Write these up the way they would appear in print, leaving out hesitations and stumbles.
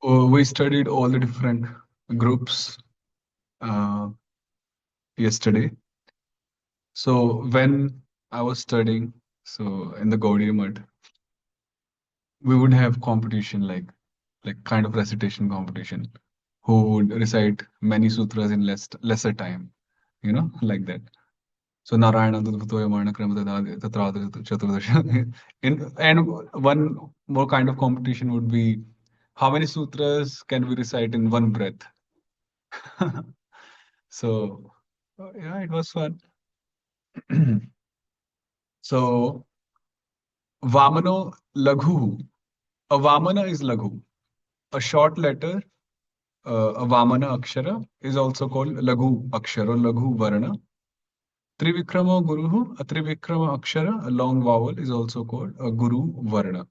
We studied all the different groups uh, yesterday. So when I was studying, so in the Gaudiya Mutt, we would have competition like kind of recitation competition. Who would recite many sutras in lesser time, like that. So Narayana Dudvatoya Marna Krama Tatrada Chaturdasha. And one more kind of competition would be how many sutras can we recite in one breath? So yeah, it was fun. So Vamano Laghu. A Vamana is Laghu. A short letter, a Vamana Akshara is also called Laghu Akshara or Laghu Varna. Trivikrama Guruhu, a Trivikrama Akshara, a long vowel, is also called a Guru Varna.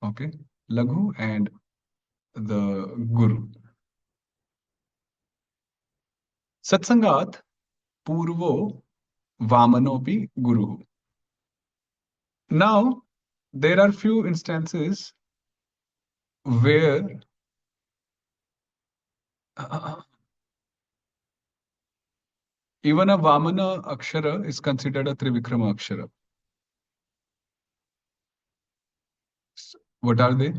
Okay, Laghu and the Guru. Satsangat Purvo Vamanopi Guru. Now, there are few instances where even a Vamana Akshara is considered a Trivikrama Akshara. What are they?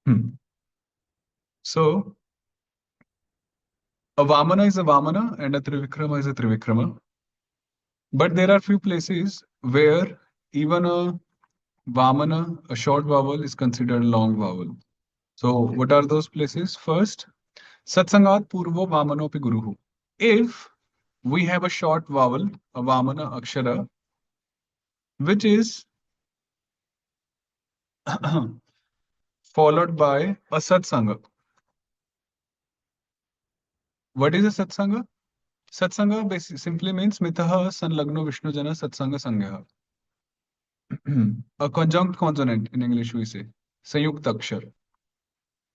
Hmm. So, a Vamana is a Vamana and a Trivikrama is a Trivikrama. But there are few places where even a Vamana, a short vowel, is considered a long vowel. So, what are those places? First, Satsangat Purvo Vamanopi Guruhu. If we have a short vowel, a Vamana Akshara, which is followed by a Satsanga. What is a Satsanga? Satsanga simply means Mitaha Sanlagno Vishnu Jana Satsanga Sangha. A conjunct consonant in English we say. Sanyukta Akshar.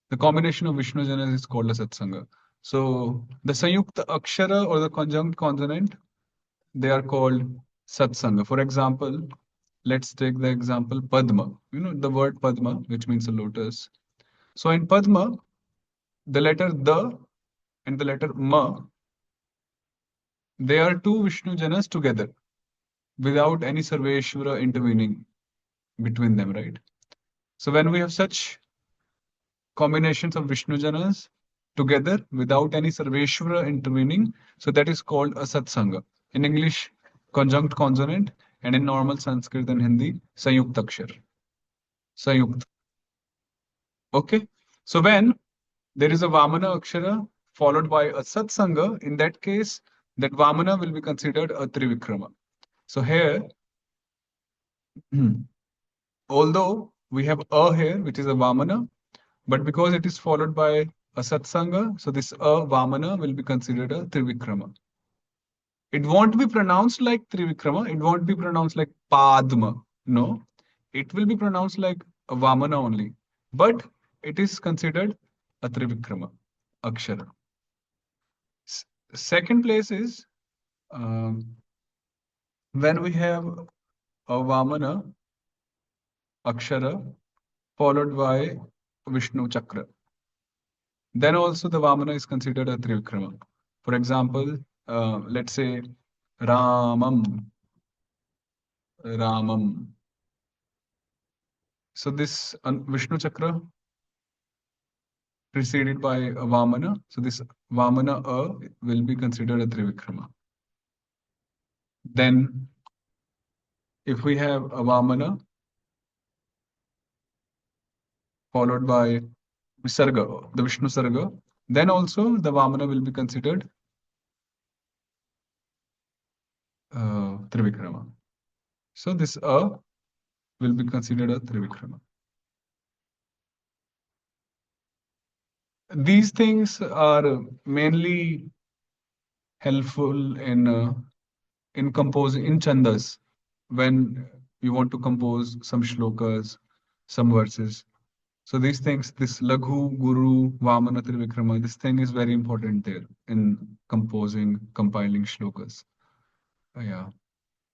The combination of Vishnu Janas is called a Satsanga. So the Sanyukta Akshara or the conjunct consonant, they are called Satsanga. For example, let's take the example Padma. You know the word Padma, which means a lotus. So in Padma, the letter the and the letter ma, they are two Vishnu Janas together without any Sarveshwara intervening between them, right? So when we have such combinations of Vishnu Janas together without any Sarveshwara intervening, so that is called a Satsanga. In English, conjunct consonant, and in normal Sanskrit and Hindi, Sanyukt Akshar. Sanyukt. Okay. So when there is a Vamana Akshara followed by a Satsanga, in that case, that Vamana will be considered a Trivikrama. So here, although we have a here, which is a Vamana, but because it is followed by a Satsanga, so this a Vamana will be considered a Trivikrama. It won't be pronounced like Trivikrama, it won't be pronounced like Padma. No, it will be pronounced like a Vamana only. But it is considered a Trivikrama Akshara. Second place is um, when we have a Vamana Akshara followed by Vishnu Chakra. Then also the Vamana is considered a Trivikrama. For example, let's say Ramam, Ramam. So this Vishnu Chakra preceded by a Vamana. So this Vamana will be considered a Trivikrama. Then if we have a Vamana followed by Visarga, the Vishnu Sarga, then also the Vamana will be considered Trivikrama. So this will be considered a Trivikrama. These things are mainly helpful in composing in chandas when you want to compose some shlokas, some verses. So these things, this Laghu, Guru, Vamana, Trivikrama, this thing is very important there in composing, compiling shlokas. Yeah,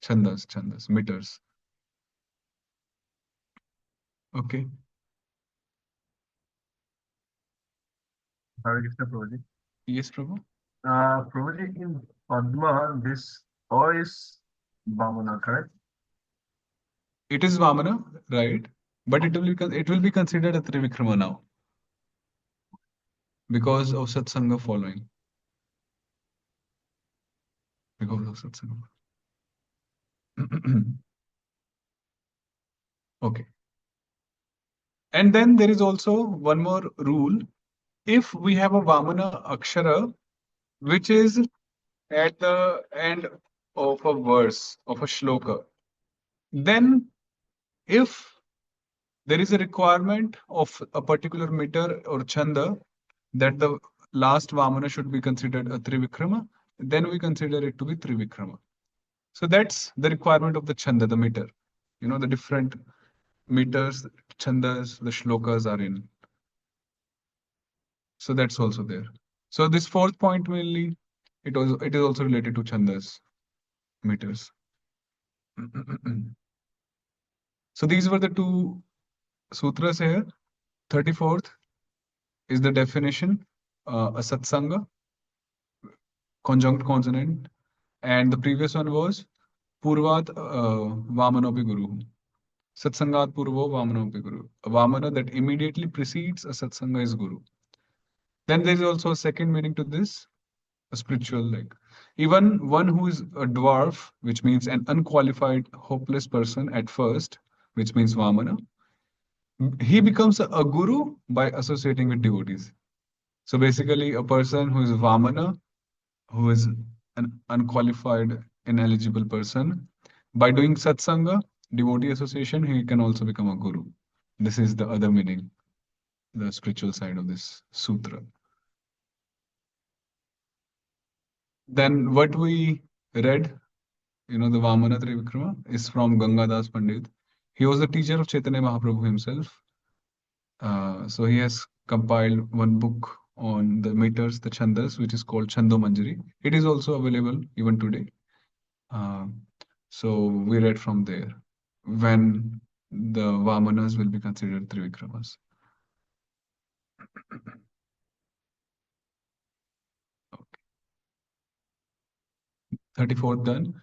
chandas, meters. Okay. Hare Krishna Prabhuji. Yes, Prabhu. Prabhuji, in Padma, this O is Bhamana, correct? It is Vamana, right? But it will be considered a Trivikrama now because of Satsanga following. Because of Satsanga. Okay. And then there is also one more rule. If we have a Vamana Akshara, which is at the end of a verse, of a shloka, then if there is a requirement of a particular meter or chanda that the last Vamana should be considered a Trivikrama, then we consider it to be Trivikrama. So that's the requirement of the chanda, the meter. You know, the different meters, chandas, the shlokas are in. So that's also there. So this fourth point mainly, it is also related to chandas, meters. So these were the two sutras here. 34th is the definition, a satsanga, conjunct consonant, and the previous one was purvat vamanopi guru. Satsangat purvo vamanopi guru. A vamana that immediately precedes a satsanga is guru. Then there is also a second meaning to this, a spiritual like. Even one who is a dwarf, which means an unqualified, hopeless person at first, which means vamana, he becomes a guru by associating with devotees. So basically, a person who is vamana, who is an unqualified, ineligible person, by doing satsanga, devotee association, he can also become a guru. This is the other meaning, the spiritual side of this sutra. Then what we read, the Vamana Trivikrama, is from Gangadas Pandit. He was the teacher of Chaitanya Mahaprabhu himself. So he has compiled one book on the meters, the chandas, which is called Chando Manjari. It is also available even today. Uh, so we read from there when the Vamanas will be considered Trivikramas. 34th done.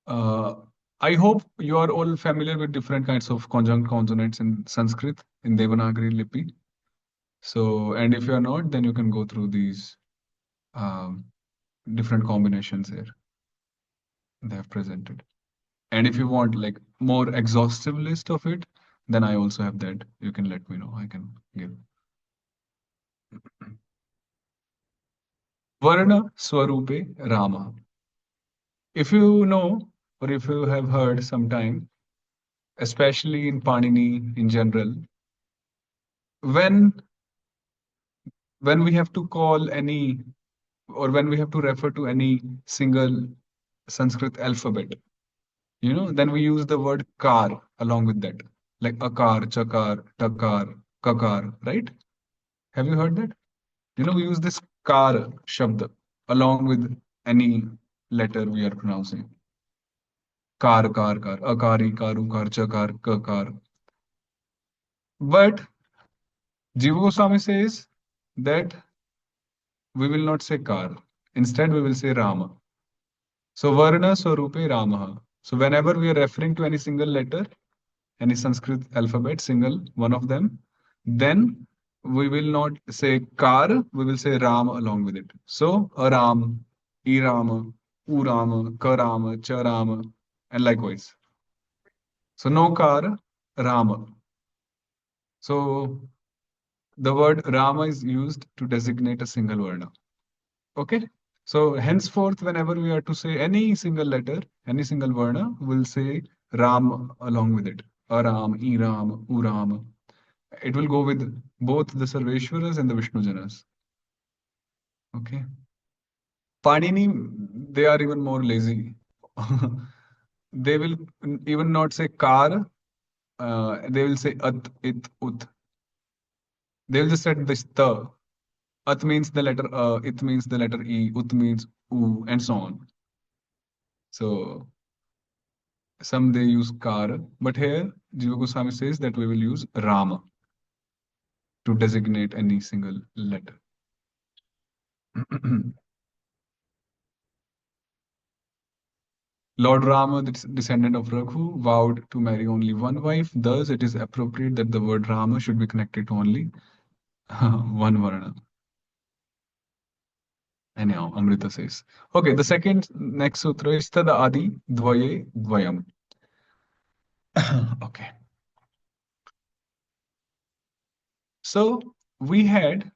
Uh, I hope you are all familiar with different kinds of conjunct consonants in Sanskrit, in Devanagari Lipi. So, and if you are not, then you can go through these um, different combinations here they have presented. And if you want like more exhaustive list of it, then I also have that. You can let me know. I can give. Varna Swarupe Rama. If you know, or if you have heard sometime, especially in Panini in general, when when we have to call any or when we have to refer to any single Sanskrit alphabet, then we use the word kar along with that, like akar, chakar, takar, kakar, right? Have you heard that? We use this kar shabd along with any letter we are pronouncing. Kar, kar, kar, akari, karu, kar, chakar, kakar. But Jiva Goswami says that we will not say kar. Instead, we will say Rama. So Varna Swarupe Ramaha. So whenever we are referring to any single letter, any Sanskrit alphabet, single one of them, then we will not say Kar, we will say Ram along with it. So Aram, Irama, Urama, Karama, Charama, and likewise. So no Kar, Rama. So the word Rama is used to designate a single Varna. Okay? So henceforth, whenever we are to say any single letter, any single Varna, we'll say Ram along with it. Aram, Iram, Uram. It will go with both the Sarveshwaras and the Vishnu Janas. Okay. Panini, they are even more lazy. They will even not say kar, they will say at, it, ut. They will just add this the. At means the letter it means the letter e, ut means u, and so on. So some they use kar, but here Jiva Goswami says that we will use Rama to designate any single letter. Lord Rama, the descendant of Raghu, vowed to marry only one wife. Thus, it is appropriate that the word Rama should be connected to only one varna. Anyhow, Amrita says. Okay, the second next sutra is Tada Adi Dvaye Dvayam. Okay. So we had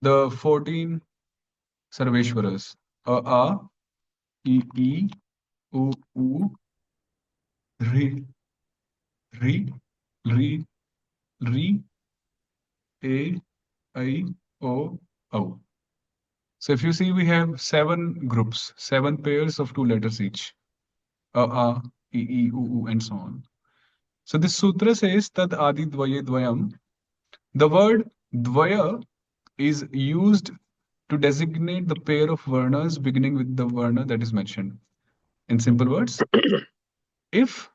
the 14 Sarveshwaras. A, E, U, Ri, Ri, Ri, Ri, A, I, O. So if you see, we have 7 groups, 7 pairs of 2 letters each. A, E, U, and so on. So this sutra says that Adi Dvaye Dvayam. The word Dvaya is used to designate the pair of varnas beginning with the varna that is mentioned. In simple words, if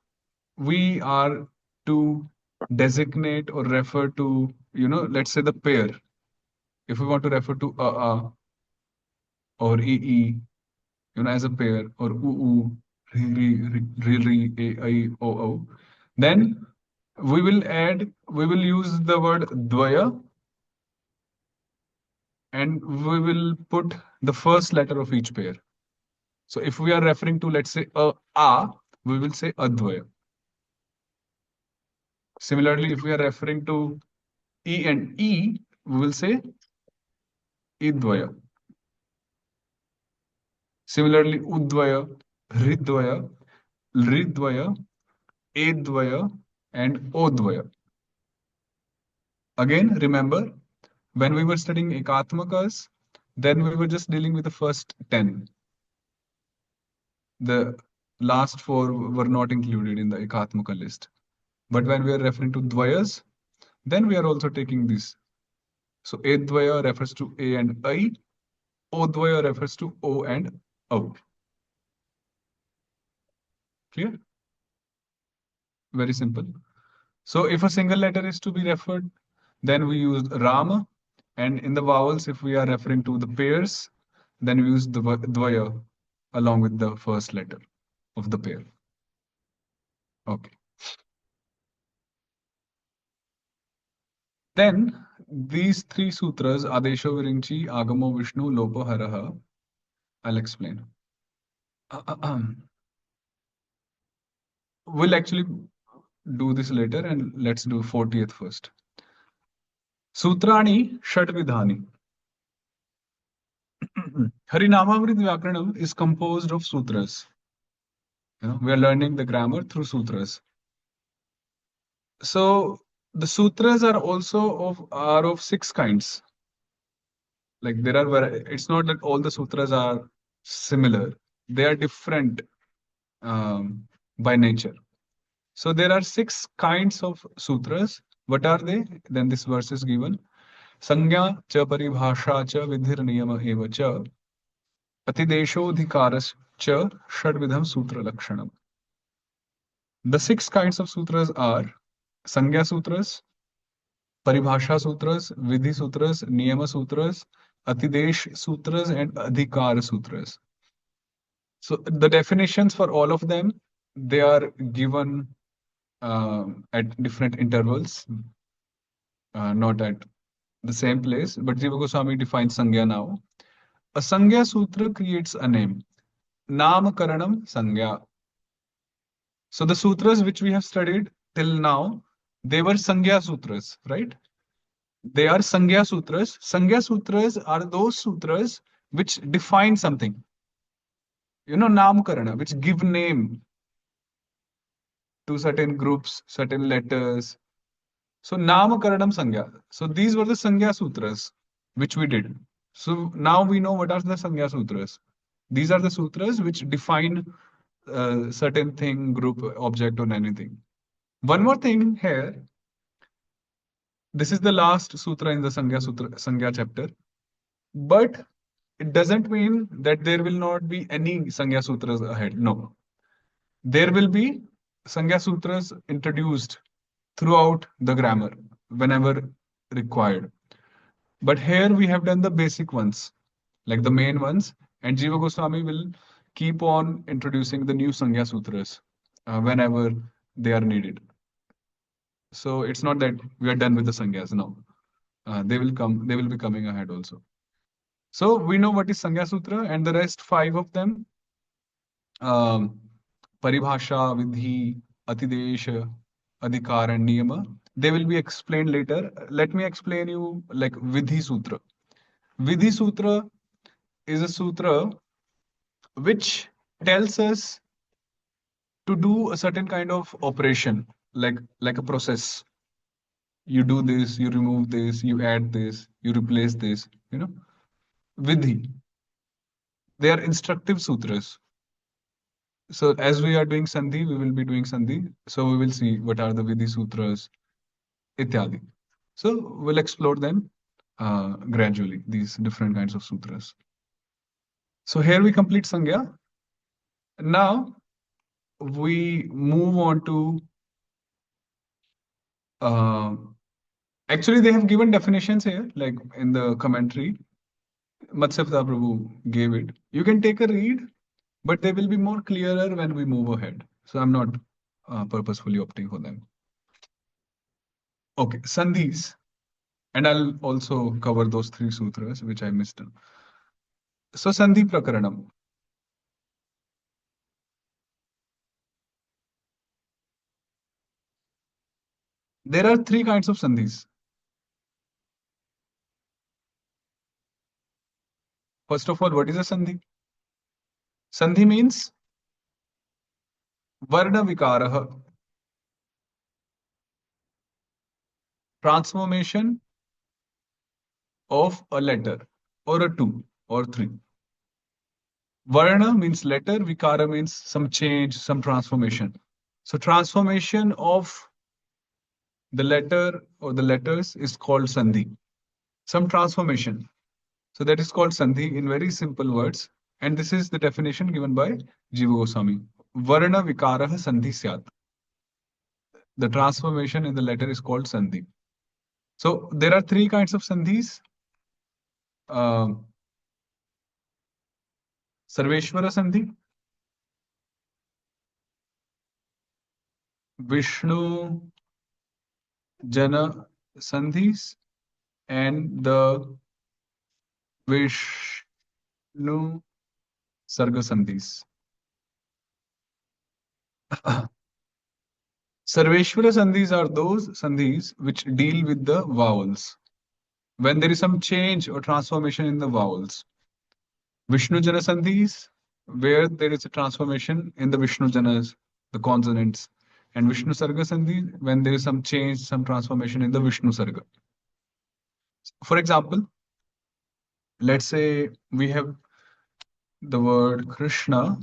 we are to designate or refer to, let's say the pair, if we want to refer to A or EE, as a pair, or UU, A, I, O, then we will use the word Dvaya and we will put the first letter of each pair. So if we are referring to, let's say, A, we will say Advaya. Similarly, if we are referring to E and E, we will say Idvaya. Similarly, Udvaya, Ridvaya, Ridvaya, Edvaya, and Odvaya. Again, remember, when we were studying Ekatmakas, then we were just dealing with the first 10. The last 4 were not included in the Ekatmaka list. But when we are referring to Dvayas, then we are also taking this. So Edvaya refers to A and I, Odvaya refers to O and O. Clear? Very simple. So if a single letter is to be referred, then we use Rama. And in the vowels, if we are referring to the pairs, then we use the Dvaya along with the first letter of the pair. Okay. Then these 3 sutras, Adesho Virinchi, Agamo Vishnu, Lopo Haraha, I'll explain. We'll actually do this later and let's do 40th first. Sutrani Shadvidhani. Harinamamrita Vyakaranam is composed of sutras. We are learning the grammar through sutras. So the sutras are also of 6 kinds. Like it's not that all the sutras are similar. They are different by nature. So there are 6 kinds of sutras. What are they? Then this verse is given. Sangya cha paribhasha cha vidhir niyama eva cha atideshodhikaras cha shadvidham sutra lakshanam. The 6 kinds of sutras are Sangya sutras, Paribhasha sutras, Vidhi sutras, Niyama sutras, Atidesh sutras, and Adhikar sutras. So the definitions for all of them, they are given at different intervals, not at the same place. But Jiva Goswami defines Sangya now. A Sangya sutra creates a name. Namakaranam Sangya. So the sutras which we have studied till now, they were Sangya sutras, right? They are Sangya sutras. Sangya sutras are those sutras which define something. Namkarana, which give name to certain groups, certain letters. So Namakaranam Sangya. So these were the Sangya Sutras, which we did. So now we know what are the Sangya Sutras. These are the sutras which define certain thing, group, object, or anything. One more thing here. This is the last sutra in the Sangya chapter. But it doesn't mean that there will not be any Sangya Sutras ahead. No. There will be Sangya Sutras introduced throughout the grammar whenever required. But here we have done the basic ones, like the main ones, and Jiva Goswami will keep on introducing the new Sangya Sutras whenever they are needed. So it's not that we are done with the Sangyas. No, they will come. They will be coming ahead also. So we know what is Sangya Sutra, and the rest five of them, um, Paribhasha, Vidhi, Atidesha, Adhikar, and Niyama, they will be explained later. Let me explain you like Vidhi Sutra. Vidhi Sutra is a sutra which tells us to do a certain kind of operation, like a process. You do this, you remove this, you add this, you replace this. Vidhi. They are instructive sutras. So as we are doing Sandhi, we will be doing Sandhi. So we will see what are the Vidhi Sutras, ityadi. So we'll explore them gradually, these different kinds of sutras. So here we complete Sangya. Now we move on to, uh, actually they have given definitions here, like in the commentary. Matsyapada Prabhu gave it. You can take a read, but they will be more clearer when we move ahead. So I'm not purposefully opting for them. Okay, Sandhis. And I'll also cover those three sutras which I missed. So Sandhi Prakaranam. There are three kinds of sandhis. First of all, what is a sandhi? Sandhi means varna vikarah, transformation of a letter or a two or three. Varna means letter, vikara means some change, some transformation. So transformation of the letter or the letters is called sandhi. Some transformation. So that is called sandhi in very simple words. And this is the definition given by Jiva Goswami. Varna vikarah sandhi syat. The transformation in the letter is called sandhi. So there are three kinds of sandhis. Um Sarveshwara sandhi, Vishnu Jana sandhis, and the Vishnu Sarga sandhis. Sarveshwara sandhis are those sandhis which deal with the vowels. When there is some change or transformation in the vowels. Vishnu Jana sandhis, where there is a transformation in the Vishnu Janas, the consonants. And Vishnu Sarga sandhi, when there is some change, some transformation in the Vishnu Sarga. For example, let's say we have the word Krishna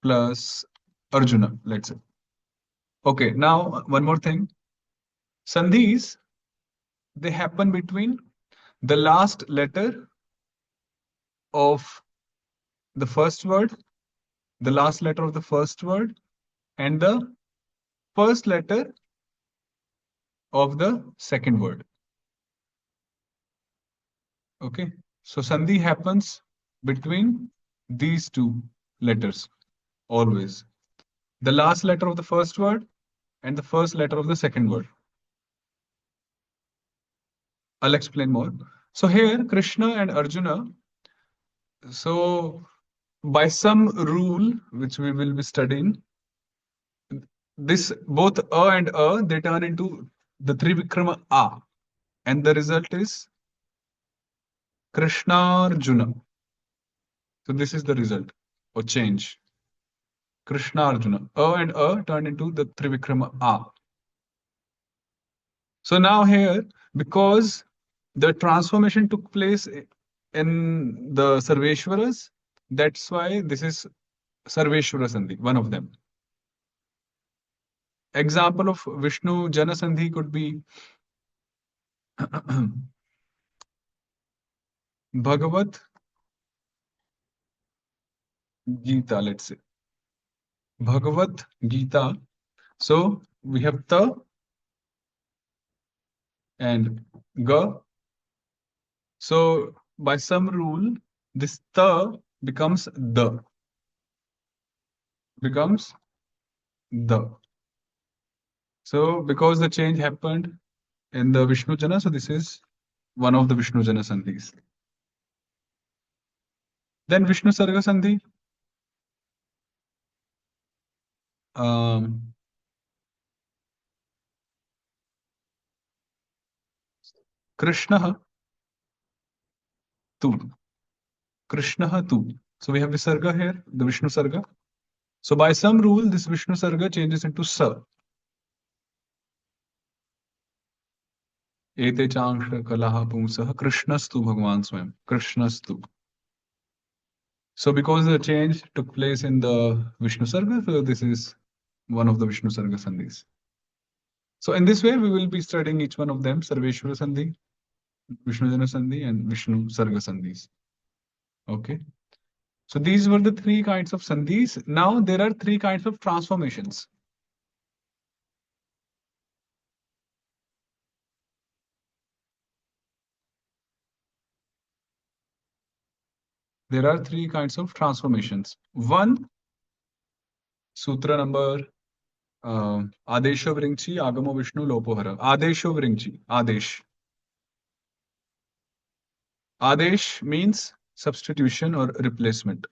plus Arjuna, let's say. Okay, now one more thing. Sandhis, they happen between the last letter of the first word, the last letter of the first word, and the first letter of the second word. Okay, so Sandhi happens between these two letters always. The last letter of the first word and the first letter of the second word. I'll explain more. So here, Krishna and Arjuna. So by some rule, which we will be studying, this both and they turn into the Trivikrama A, and the result is Krishna Arjuna. So this is the result. or change. Krishna Arjuna. And turned into the Trivikrama A. So now here, because the transformation took place in the Sarveshwaras, that's why this is Sarveshwara Sandhi, one of them. Example of Vishnu Jana Sandhi could be Bhagavad Gita, let's say. Bhagavad Gita. So we have Ta and Ga. So by some rule, this Ta becomes becomes the. So because the change happened in the Vishnu Jana, so this is one of the Vishnu Jana Sandhis. Then Vishnu Sarga Sandhi. Um, Krishna tu. Krishna tu. So we have the Sarga here, the Vishnu Sarga. So by some rule, this Vishnu Sarga changes into Sa. Ete changsha kalaha pumsah Krishnastu Bhagwan Swam. Krishnastu. So because the change took place in the Vishnu Sarga, so this is one of the Vishnu Sarga Sandhis. So in this way, we will be studying each one of them, Sarveshwara Sandhi, Vishnu Jana Sandhi, and Vishnu Sarga Sandhis. Okay. So these were the three kinds of sandhis. Now there are three kinds of transformations. There are three kinds of transformations. One, Sutra number Adesho Vringchi, Agamo Vishnu Lopohara. Adesho Vringchi, Adesh. Adesh means substitution or replacement.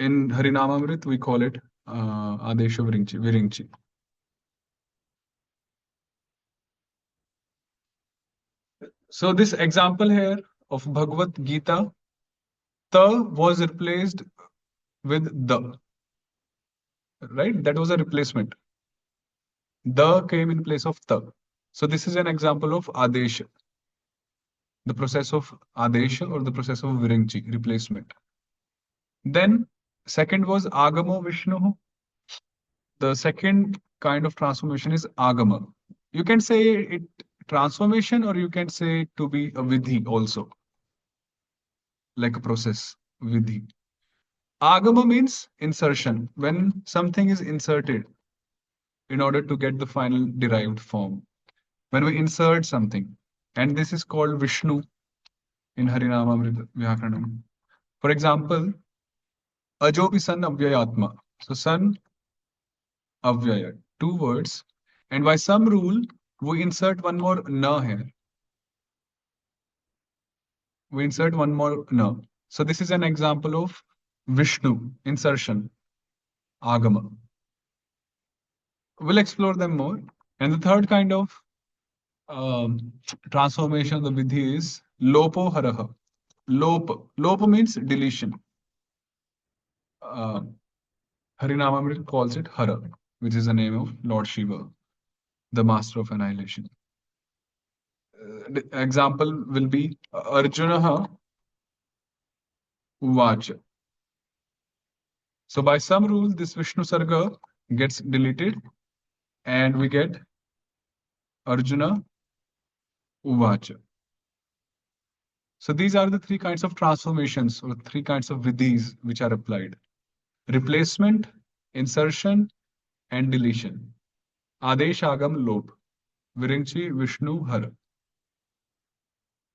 In Harinamamrit, we call it Adesho Viringchi. So this example here of Bhagavad Gita, Ta was replaced with the, right? That was a replacement. The came in place of Ta. So this is an example of Adesha, the process of Adesha or the process of Viringchi, replacement. Then second was Agamo Vishnu. The second kind of transformation is Agama. You can say it transformation or you can say to be a Vidhi also, like a process, Vidhi. Agama means insertion, when something is inserted in order to get the final derived form. When we insert something, and this is called Vishnu in Harinamamrita Vyakaranam. For example, Ajopi San Avyayatma. So San Avyaya, two words. And by some rule, we insert one more na here. We insert one more na. So this is an example of Vishnu, insertion, Agama. We'll explore them more. And the third kind of transformation of the Vidhi is Lopo Haraha. Lopa means deletion. Harinamamrita calls it Hara, which is the name of Lord Shiva, the master of annihilation. The example will be Arjuna Uvacha. So by some rule, this Vishnu Sarga gets deleted and we get Arjuna Uvacha. So these are the three kinds of transformations or three kinds of vidhis which are applied. Replacement, insertion, and deletion. Adesh, Agam, Lop. Viringchi, Vishnu, Hara.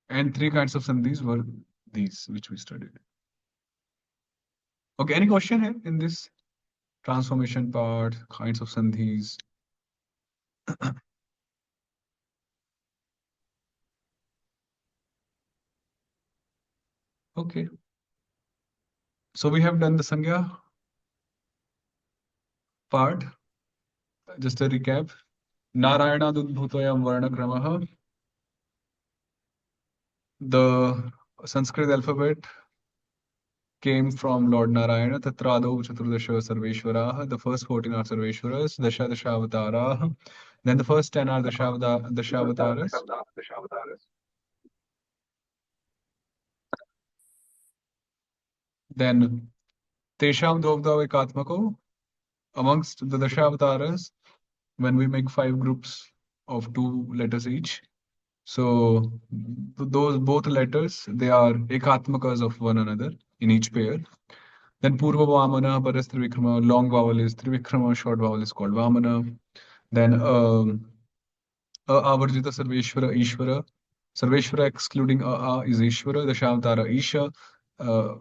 And three kinds of sandhis were these which we studied. Okay, any question here in this transformation part, kinds of sandhis? Okay. So we have done the Sangya part. Just a recap. Narayana Dudbhutayam Varna Kramaha. The Sanskrit alphabet came from Lord Narayana. Tatrado Chaturdasha Sarveshwaraha. The first 14 are Sarveshwaras, Dasha Dashavataraha. Then the first 10 are Dashavataras. Then Tesham Dovda Ekatmako. Amongst the Dashavataras, when we make five groups of two letters each, so those both letters, they are ekatmakas of one another in each pair. Then Purva Vamana, Paras Trivikrama, long vowel is Trivikrama, short vowel is called Vamana. Then Avarjita Sarveshwara Ishvara. Sarveshwara excluding is Ishvara. Dashavatara Isha. Uh,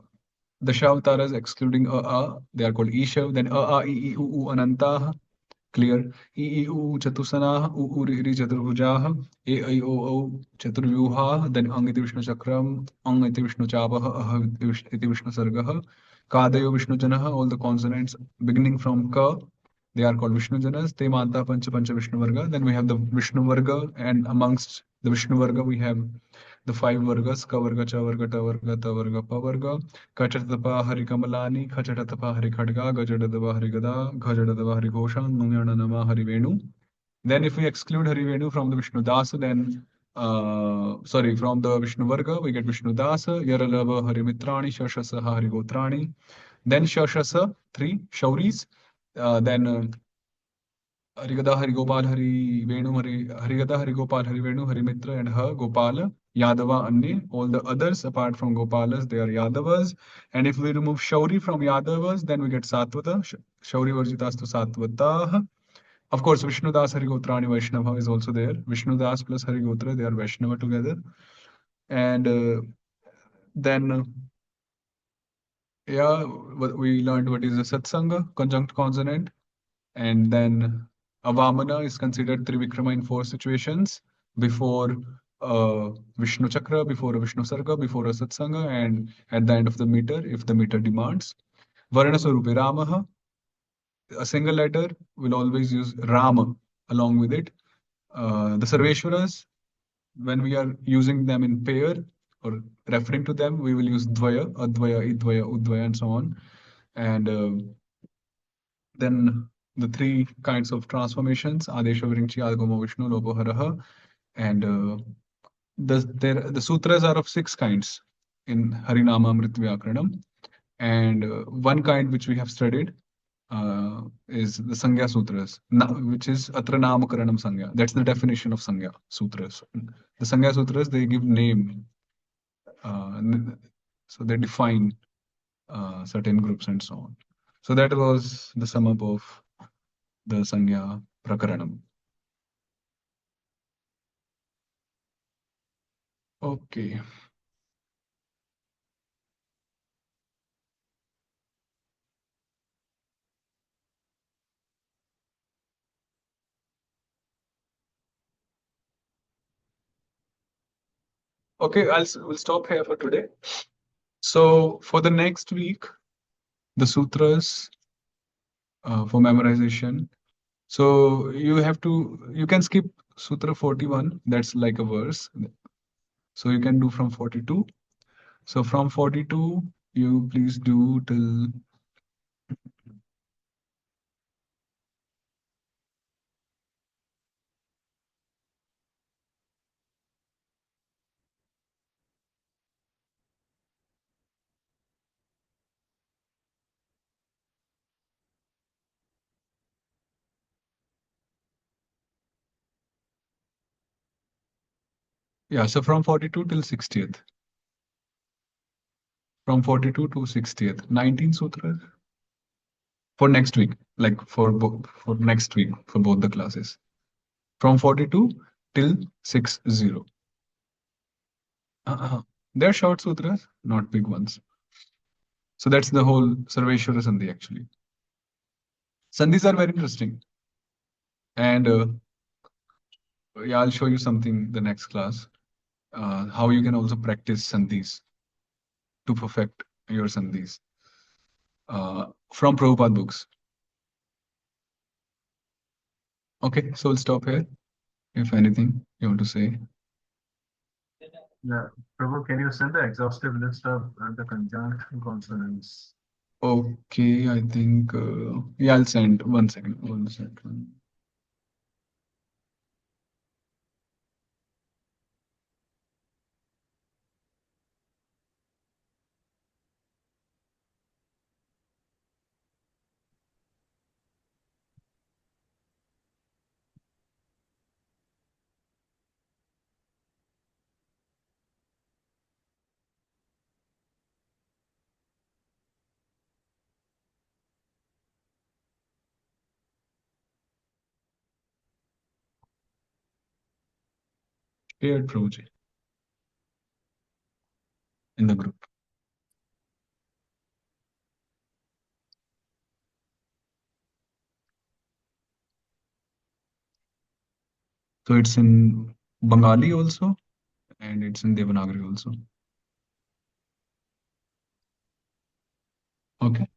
Dashavataras excluding they are called Isha. Then I, U, Anantaha. Clear. E, I, U, Chatusanaha. U, Ri, Ri, Chaturbhujaha. A, I, O, Chaturvyuha. Then Ang iti Vishnu Chakram. Ang iti Vishnu Chapaha. Ah iti Vishnu Sargaha. Kadayo Vishnu Janaha. All the consonants beginning from Ka. They are called Vishnu Janas. Te Manta Pancha Pancha Vishnu Varga. Then we have the Vishnu Varga, and amongst the Vishnu Varga, we have the five Vargas: Ka Varga, Cha Varga, Ta Varga, Ta Varga, Pa Varga. Kachatatapa Hari Kamalani, Kachatatapa Hari Khadga, Gajadatapa Hari Gada, Gajadatapa Hari Ghosha, Nungyana Nama Hari Venu. Then if we exclude Hari Venu from the Vishnu Dasa, then sorry, from the Vishnu Varga, we get Vishnu Dasa, Yaralava Hari Mitrani, Shashasa Hari Gotrani. Then Shashasa, three, Shauris. Then Harigada, Harigopal, Hari Venu, Harigada, Harigopal, Hari Venu, Hari Mitra, and her Gopala, Yadava, Anye. All the others apart from Gopalas, they are Yadavas. And if we remove Shauri from Yadavas, then we get Satvata. Shauri Varjitastu Satvata. Of course, Vishnudas Harigotrani Vaishnava is also there. Vishnudas plus Harigotra, they are Vaishnava together. And then, yeah, we learned what is a Satsanga, conjunct consonant. And then Avamana is considered Trivikrama in four situations: before Vishnu Chakra, before a Vishnu Sarga, before a Satsanga, and at the end of the meter, if the meter demands. Varna Swarupe Ramaha, a single letter will always use Rama along with it. The Sarveshwaras, when we are using them in pair or referring to them, we will use Dvaya, Advaya, Idvaya, Udvaya, and so on. And then the three kinds of transformations, Adesha Viringchi, Adgama Vishnu, Lopoharaha, and the sutras are of six kinds in Harinamamrita Vyakaranam. And one kind which we have studied is the Sangya Sutras, which is Atra Namakaranam Sangya. That's the definition of Sangya Sutras. The Sangya Sutras, they give name. So they define certain groups and so on. So that was the sum up of the Sangya Prakaranam. Okay. Okay, we'll stop here for today. So for the next week, the sutras for memorization. So you can skip Sutra 41, that's like a verse. So you can do from 42. So from 42, you please do till yeah, so from 42 till 60th. From 42 to 60th. 19 sutras for next week, like for next week for both the classes. From 42 till 60. They're short sutras, not big ones. So that's the whole Sarveshwara Sandhi actually. Sandhis are very interesting. And yeah, I'll show you something the next class. How you can also practice Sandhis to perfect your Sandhis from Prabhupada books. Okay, so we'll stop here. If anything you want to say. Yeah. Prabhu, can you send the exhaustive list of the conjunct consonants? Okay, I think, yeah, I'll send. 1 second. 1 second. Shared project in the group. So it's in Bengali also, and it's in Devanagari also. Okay.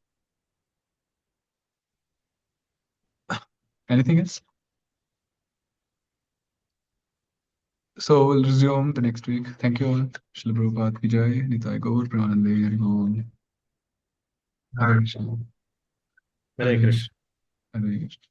Anything else? So we'll resume the next week. Thank you all. Srila Prabhupada ki jai, Nitai Gaur, Premanande, Hari Om, Hare Hare Krishna, Hare Hare Krishna. Hare Krishna.